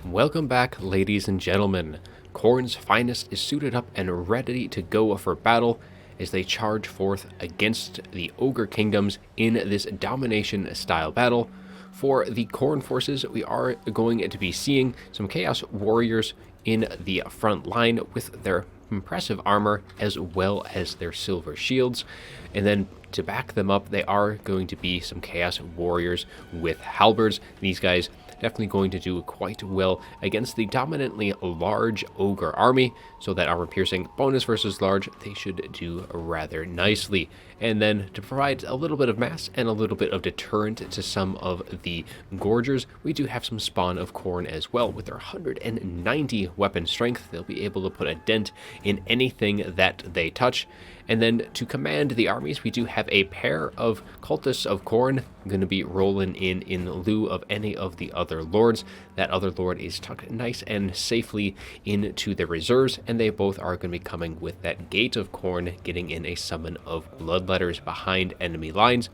Welcome back, ladies and gentlemen. Khorne's finest is suited up and ready to go for battle as they charge forth against the Ogre Kingdoms in this domination-style battle. For the Khorne forces, we are going to be seeing some Chaos Warriors in the front line with their impressive armor as well as their silver shields. And then to back them up, they are going to be some Chaos Warriors with halberds. These guys definitely going to do quite well against the dominantly large ogre army, so that armor piercing bonus versus large, they should do rather nicely. And then to provide a little bit of mass and a little bit of deterrent to some of the gorgers, we do have some spawn of Khorne as well. With their 190 weapon strength, they'll be able to put a dent in anything that they touch. And then to command the armies, we do have a pair of cultists of Khorne going to be rolling in lieu of any of the other lords. That other lord is tucked nice and safely into the reserves, and they both are going to be coming with that Gate of Khorne, getting in a summon of bloodletters behind enemy lines.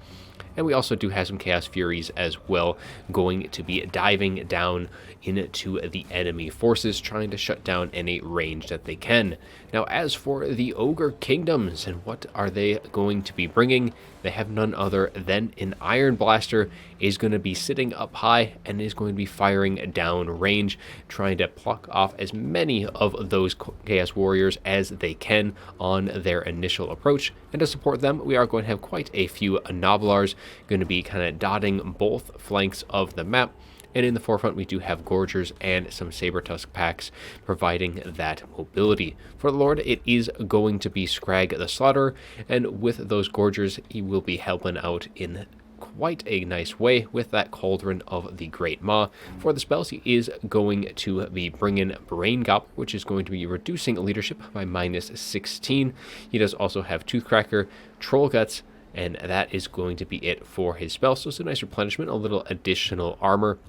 And we also do have some Chaos Furies as well, going to be diving down into the enemy forces, trying to shut down any range that they can. Now, as for the Ogre Kingdoms, and what are they going to be bringing? They have none other than an Iron Blaster is going to be sitting up high and is going to be firing down range, trying to pluck off as many of those Chaos Warriors as they can on their initial approach. And to support them, we are going to have quite a few Noblars going to be kind of dotting both flanks of the map. And in the forefront, we do have Gorgers and some Saber-Tusk packs providing that mobility. For the Lord, it is going to be Scrag the Slaughterer, and with those Gorgers, he will be helping out in quite a nice way with that Cauldron of the Great Maw. For the spells, he is going to be bringing Brain Goblin, which is going to be reducing leadership by -16. He does also have Toothcracker, Troll Guts, and that is going to be it for his spell. So it's a nice replenishment, a little additional armor.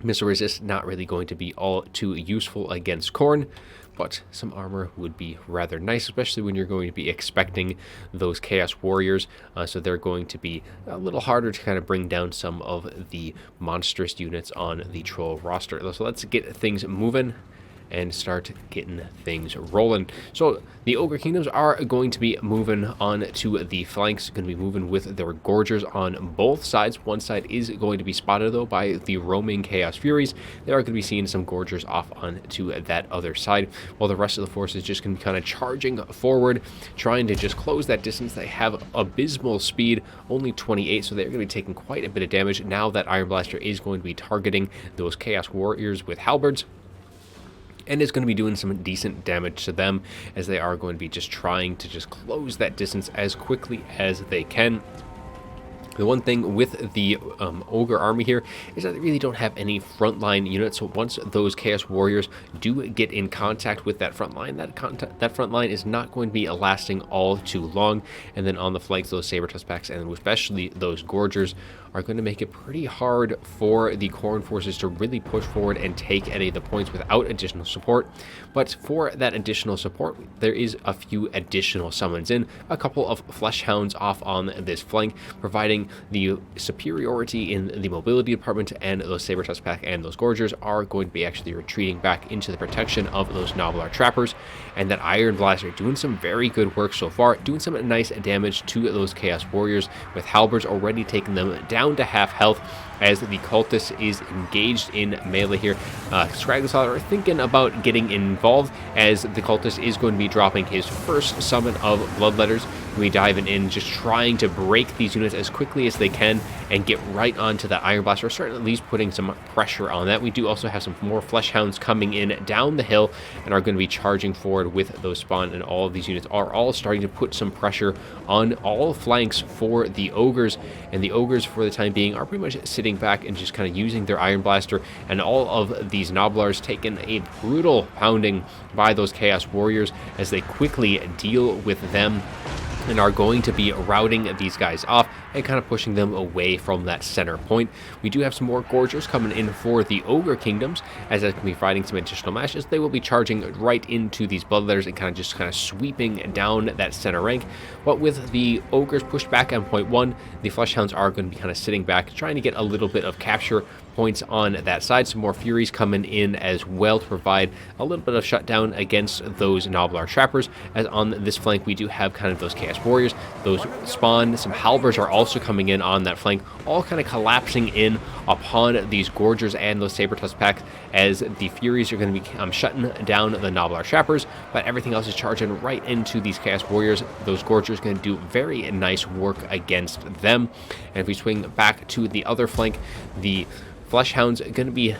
Missile Resist not really going to be all too useful against Khorne, but some armor would be rather nice, especially when you're going to be expecting those Chaos Warriors. So they're going to be a little harder to kind of bring down some of the monstrous units on the Troll roster. So let's get things moving and start getting things rolling. So the Ogre Kingdoms are going to be moving on to the flanks, going to be moving with their Gorgers on both sides. One side is going to be spotted, though, by the roaming Chaos Furies. They are going to be seeing some Gorgers off onto that other side, while the rest of the force is just going to be kind of charging forward, trying to just close that distance. They have abysmal speed, only 28, so they're going to be taking quite a bit of damage. Now that Iron Blaster is going to be targeting those Chaos Warriors with halberds, and it's going to be doing some decent damage to them, as they are going to be just trying to just close that distance as quickly as they can. The one thing with the Ogre army here is that they really don't have any frontline units, so once those Chaos Warriors do get in contact with that front line, that front line is not going to be lasting all too long. And then on the flanks, those Saber-Tusk packs, and especially those Gorgers, are going to make it pretty hard for the Khorne forces to really push forward and take any of the points without additional support. But for that additional support, there is a few additional summons in, a couple of Fleshhounds off on this flank, providing the superiority in the mobility department, and those Saber-Tusk pack and those Gorgers are going to be actually retreating back into the protection of those Noblar Trappers. And that Iron Blaster doing some very good work so far, doing some nice damage to those Chaos Warriors, with halberds already taking them down to half health as the cultist is engaged in melee here. Scrag the Slaughterer thinking about getting involved, as the cultist is going to be dropping his first summon of Bloodletters. We diving in, just trying to break these units as quickly as they can and get right onto that Iron Blaster, starting at least putting some pressure on that. We do also have some more Fleshhounds coming in down the hill and are going to be charging forward with those spawn, and all of these units are all starting to put some pressure on all flanks for the Ogres. And the Ogres, for the time being, are pretty much sitting back and just kind of using their Iron Blaster, and all of these Noblars taking a brutal pounding by those Chaos Warriors as they quickly deal with them, and are going to be routing these guys off and kind of pushing them away from that center point. We do have some more Gorgers coming in for the Ogre Kingdoms, as that can be providing some additional matches. They will be charging right into these Bloodletters and kind of sweeping down that center rank. But with the Ogres pushed back on point 1, the Fleshhounds are going to be kind of sitting back, trying to get a little bit of capture points on that side. Some more Furies coming in as well to provide a little bit of shutdown against those Noblar Trappers, as on this flank we do have kind of those Chaos Warriors, those spawn, some Halberds are also coming in on that flank, all kind of collapsing in upon these Gorgers and those Saber-Tusk packs, as the Furies are going to be shutting down the Noblar Trappers, but everything else is charging right into these Chaos Warriors. Those Gorgers going to do very nice work against them. And if we swing back to the other flank, the Fleshhounds are going to be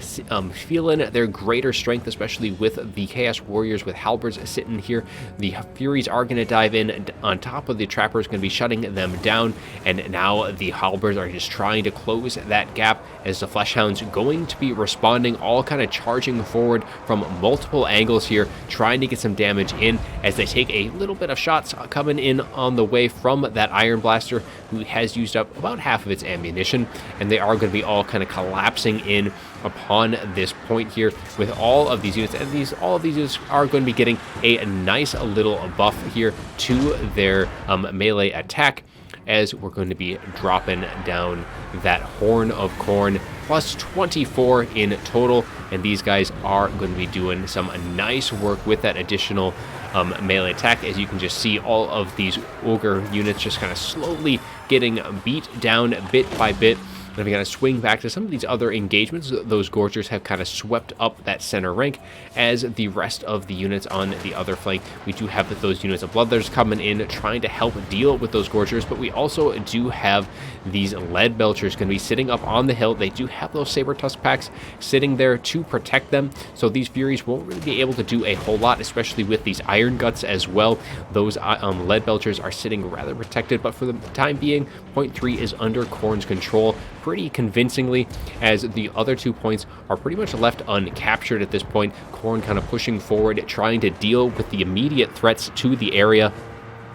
feeling their greater strength, especially with the Chaos Warriors with Halberds sitting here. The Furies are going to dive in on top of the Trappers, going to be shutting them down, and now the Halberds are just trying to close that gap, as the Fleshhounds going to be responding, all kind of charging forward from multiple angles here, trying to get some damage in, as they take a little bit of shots coming in on the way from that Iron Blaster, who has used up about half of its ammunition, and they are going to be all kind of collapsing in upon this point here with all of these units, and all of these units are going to be getting a nice little buff here to their melee attack, as we're going to be dropping down that Horn of Khorne plus 24 in total, and these guys are going to be doing some nice work with that additional melee attack, as you can just see all of these Ogre units just kind of slowly getting beat down bit by bit. And if we kind of swing back to some of these other engagements, those Gorgers have kind of swept up that center rank, as the rest of the units on the other flank, we do have those units of Bloodletters coming in, trying to help deal with those Gorgers, but we also do have these Lead Belchers going to be sitting up on the hill. They do have those Saber-Tusk packs sitting there to protect them, so these Furies won't really be able to do a whole lot, especially with these Iron Guts as well. Those Lead Belchers are sitting rather protected, but for the time being, point 3 is under Khorne's control pretty convincingly, as the other 2 points are pretty much left uncaptured at this point. Khorne kind of pushing forward, trying to deal with the immediate threats to the area,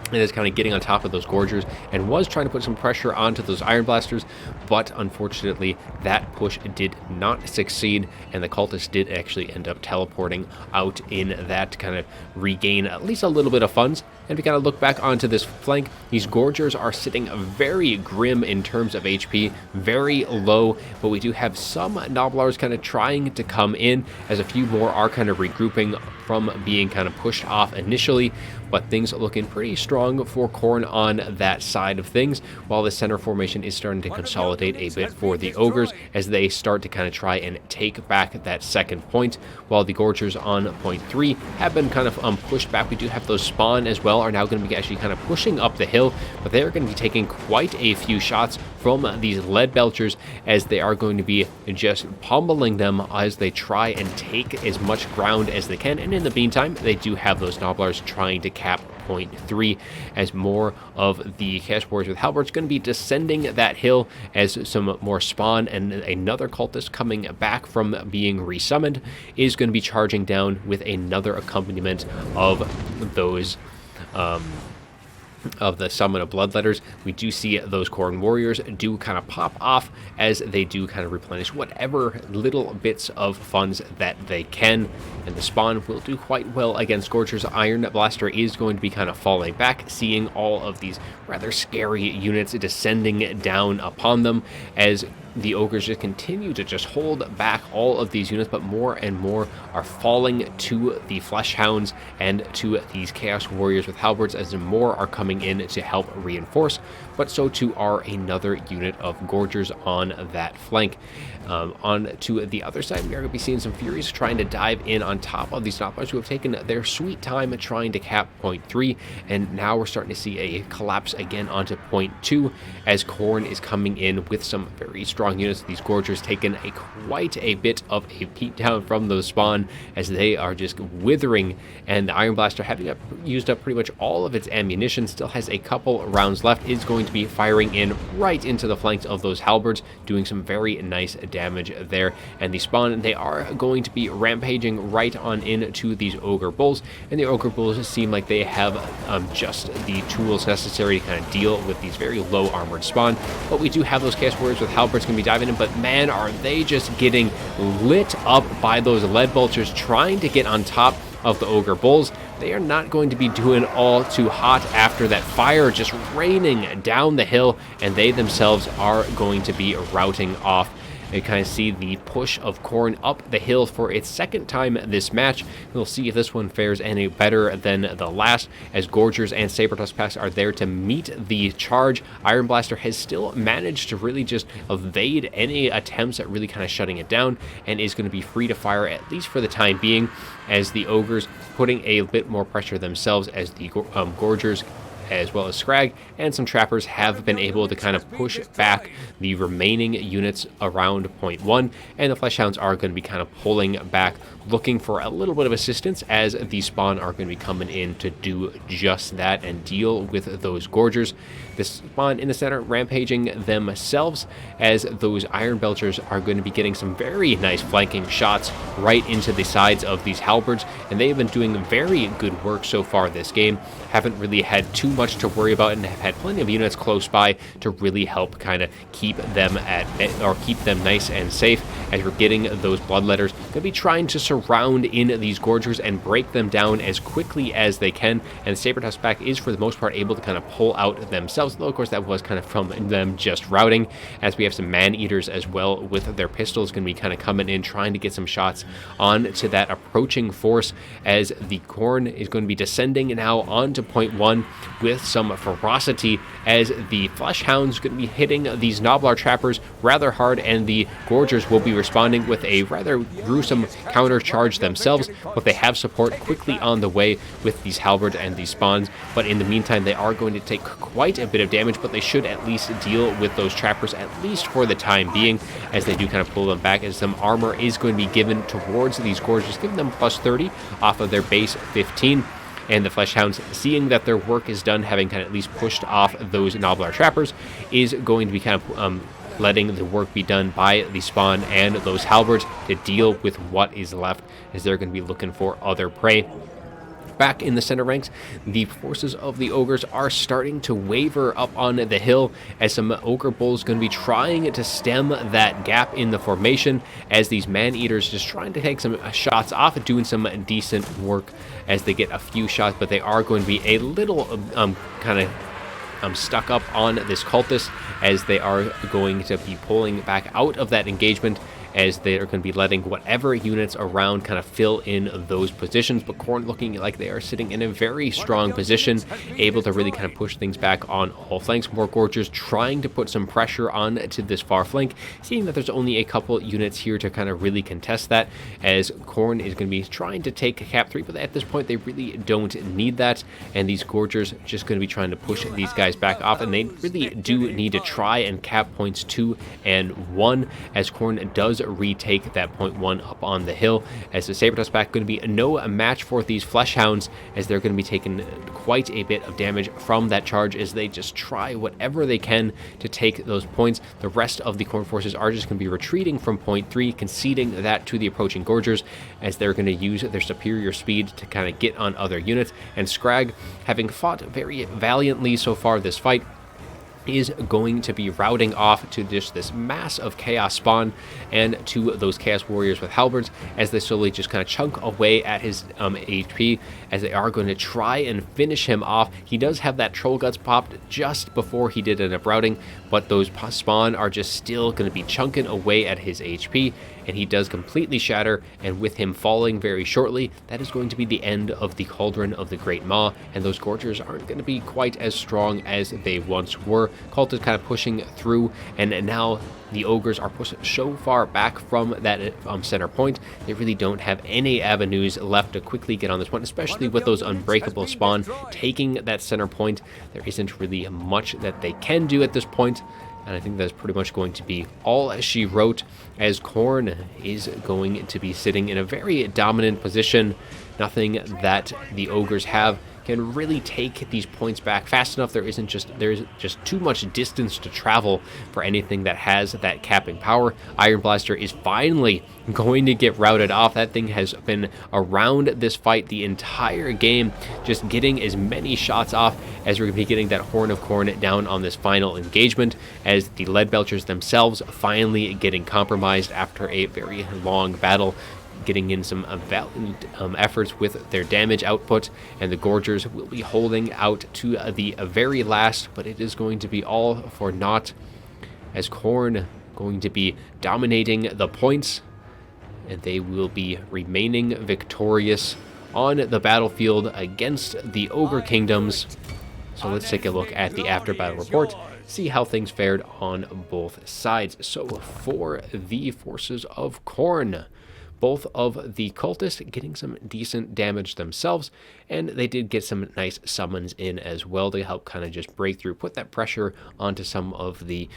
and is kind of getting on top of those Gorgers, and was trying to put some pressure onto those Iron Blasters, but unfortunately that push did not succeed, and the Cultists did actually end up teleporting out in that to kind of regain at least a little bit of funds. And if we kind of look back onto this flank, these Gorgers are sitting very grim in terms of HP, very low, but we do have some Noblars kind of trying to come in, as a few more are kind of regrouping from being kind of pushed off initially, but things are looking pretty strong for Khorne on that side of things, while the center formation is starting to consolidate a bit for the Ogres, as they start to kind of try and take back that second point, while the Gorgers on point 3 have been kind of pushed back. We do have those Spawn as well, are now going to be actually kind of pushing up the hill, but they're going to be taking quite a few shots from these Lead Belchers, as they are going to be just pummeling them as they try and take as much ground as they can. And in the meantime, they do have those Noblars trying to cap point 3, as more of the Chaos Warriors with Halberds going to be descending that hill, as some more Spawn and another Cultist coming back from being resummoned is going to be charging down with another accompaniment of those of the summon of Bloodletters. We do see those Khorne Warriors do kind of pop off, as they do kind of replenish whatever little bits of funds that they can, and the Spawn will do quite well against Gorgers. Iron Blaster is going to be kind of falling back, seeing all of these rather scary units descending down upon them, as the Ogres just continue to just hold back all of these units, but more and more are falling to the Fleshhounds and to these Chaos Warriors with Halberds, as more are coming in to help reinforce, but so too are another unit of Gorgers on that flank. On to the other side, we are going to be seeing some Furies trying to dive in on top of these Noblars, who have taken their sweet time trying to cap point 3, and now we're starting to see a collapse again onto point 2, as Khorne is coming in with some very strong units. These Gorgers taking quite a bit of a beatdown from those Spawn, as they are just withering, and the Iron Blaster, having used up pretty much all of its ammunition, still has a couple rounds left, is going to be firing in right into the flanks of those Halberds, doing some very nice damage there. And the Spawn, they are going to be rampaging right on into these Ogre Bulls, and the Ogre Bulls seem like they have just the tools necessary to kind of deal with these very low armored Spawn. But we do have those Chaos Warriors with Halberds going to be diving in, but man, are they just getting lit up by those Lead Belchers trying to get on top of the Ogre Bulls. They are not going to be doing all too hot after that fire just raining down the hill, and they themselves are going to be routing off, You kind of see the push of Khorne up the hill for its second time this match. We'll see if this one fares any better than the last, as Gorgers and Saber-Tusk packs are there to meet the charge. Iron Blaster has still managed to really just evade any attempts at really kind of shutting it down, and is going to be free to fire, at least for the time being, as the Ogres putting a bit more pressure themselves, as the Gorgers as well as Scrag and some Trappers have been able to kind of push back the remaining units around point 1, and the Fleshhounds are going to be kind of pulling back, looking for a little bit of assistance, as the spawn are going to be coming in to do just that and deal with those Gorgers. The spawn in the center rampaging themselves, as those Iron Belchers are going to be getting some very nice flanking shots right into the sides of these Halberds, and they have been doing very good work so far this game. Haven't really had too much to worry about, and have had plenty of units close by to really help kind of keep them nice and safe, as we're getting those Bloodletters going to be trying to surround in these Gorgers and break them down as quickly as they can, and the Saber-Tusk pack is for the most part able to kind of pull out themselves, though of course that was kind of from them just routing, as we have some Man-Eaters as well with their pistols going to be kind of coming in, trying to get some shots on to that approaching force, as the Khorne is going to be descending now onto point 1 with some ferocity, as the Fleshhounds going to be hitting these Gnoblar Trappers rather hard, and the Gorgers will be responding with a rather gruesome counter charge themselves, but they have support quickly on the way with these Halberds and these spawns. But in the meantime, they are going to take quite a bit of damage, but they should at least deal with those Trappers, at least for the time being, as they do kind of pull them back, as some armor is going to be given towards these Gorgers, giving them plus 30 off of their base 15. And the Fleshhounds, seeing that their work is done, having kind of at least pushed off those Gnoblar Trappers, is going to be kind of letting the work be done by the spawn and those Halberds to deal with what is left, as they're going to be looking for other prey. Back in the center ranks, the forces of the Ogres are starting to waver up on the hill, as some Ogre Bulls going to be trying to stem that gap in the formation, as these Man-Eaters just trying to take some shots off, doing some decent work as they get a few shots, but they are going to be a little kind of stuck up on this Cultist, as they are going to be pulling back out of that engagement, as they are going to be letting whatever units around kind of fill in those positions. But Khorne looking like they are sitting in a very strong position, able to really kind of push things back on all flanks. More Gorgers trying to put some pressure on to this far flank, seeing that there's only a couple units here to kind of really contest that, as Khorne is going to be trying to take cap 3, but at this point they really don't need that, and these Gorgers just going to be trying to push these guys back off, and they really do need to try and cap points 2 and 1, as Khorne does retake that point 1 up on the hill, as the Saber-Tusk pack going to be no match for these Fleshhounds, as they're going to be taking quite a bit of damage from that charge, as they just try whatever they can to take those points. The rest of the Khorne forces are just going to be retreating from point 3, conceding that to the approaching Gorgers, as they're going to use their superior speed to kind of get on other units. And Scrag, having fought very valiantly so far this fight, is going to be routing off to just this mass of Chaos spawn and to those Chaos Warriors with Halberds, as they slowly just kind of chunk away at his HP, as they are going to try and finish him off. He does have that Troll Guts popped just before he did end up routing, but those spawn are just still going to be chunking away at his HP, and he does completely shatter, and with him falling very shortly, that is going to be the end of the Cauldron of the Great Maw, and those Gorgers aren't going to be quite as strong as they once were. Cult is kind of pushing through, and now the Ogres are pushed so far back from that center point, they really don't have any avenues left to quickly get on this point, especially with those Unbreakable spawn taking that center point. There isn't really much that they can do at this point, and I think that's pretty much going to be all she wrote, as Khorne is going to be sitting in a very dominant position. Nothing that the Ogres have can really take these points back fast enough. There's just too much distance to travel for anything that has that capping power. Iron Blaster is finally going to get routed off. That thing has been around this fight the entire game, just getting as many shots off, as we're going to be getting that Horn of Khorne down on this final engagement, as the Lead Belchers themselves finally getting compromised after a very long battle, getting in some valiant efforts with their damage output, and the Gorgers will be holding out to the very last, but it is going to be all for naught, as Khorne going to be dominating the points, and they will be remaining victorious on the battlefield against the Ogre Kingdoms. So let's take a look at the after battle report, see how things fared on both sides. So for the forces of Khorne, both of the cultists getting some decent damage themselves, and they did get some nice summons in as well to help kind of just break through, put that pressure onto some of the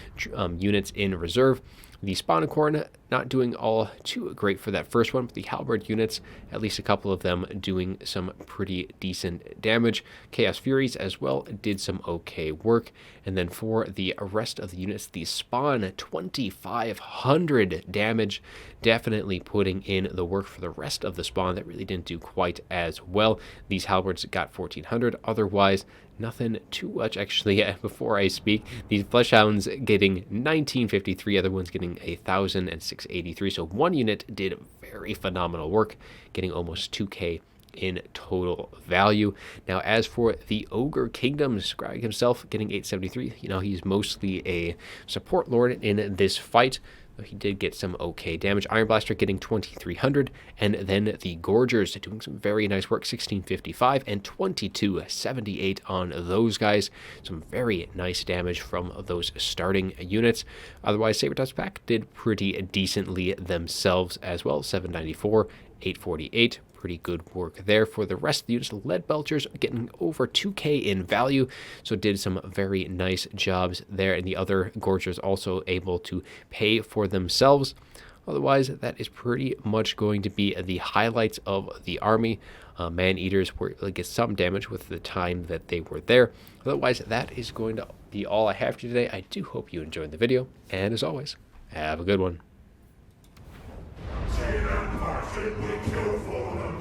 units in reserve. The spawn Khorne not doing all too great for that first one, but the halberd units, at least a couple of them, doing some pretty decent damage. Chaos Furies as well did some okay work. And then for the rest of the units, the spawn 2,500 damage, definitely putting in the work for the rest of the spawn that really didn't do quite as well. These halberds got 1,400. Otherwise, nothing too much. Actually, before I speak, these fleshhounds getting 1,953, other ones getting 1,683. So one unit did very phenomenal work, getting almost 2k in total value. Now, as for the Ogre Kingdoms, Greg himself getting 873. You know, he's mostly a support lord in this fight. He did get some okay damage. Iron Blaster getting 2,300, and then the Gorgers doing some very nice work, 1,655 and 2,278 on those guys. Some very nice damage from those starting units. Otherwise, Sabertooth Pack did pretty decently themselves as well, 794, 848. Pretty good work there. For the rest of the units, Lead Belchers getting over 2k in value, so did some very nice jobs there, and the other Gorgers also able to pay for themselves. Otherwise, that is pretty much going to be the highlights of the army. Man-Eaters were get some damage with the time that they were there. Otherwise, that is going to be all I have for you today. I do hope you enjoyed the video, and as always, have a good one. See them marching with your full and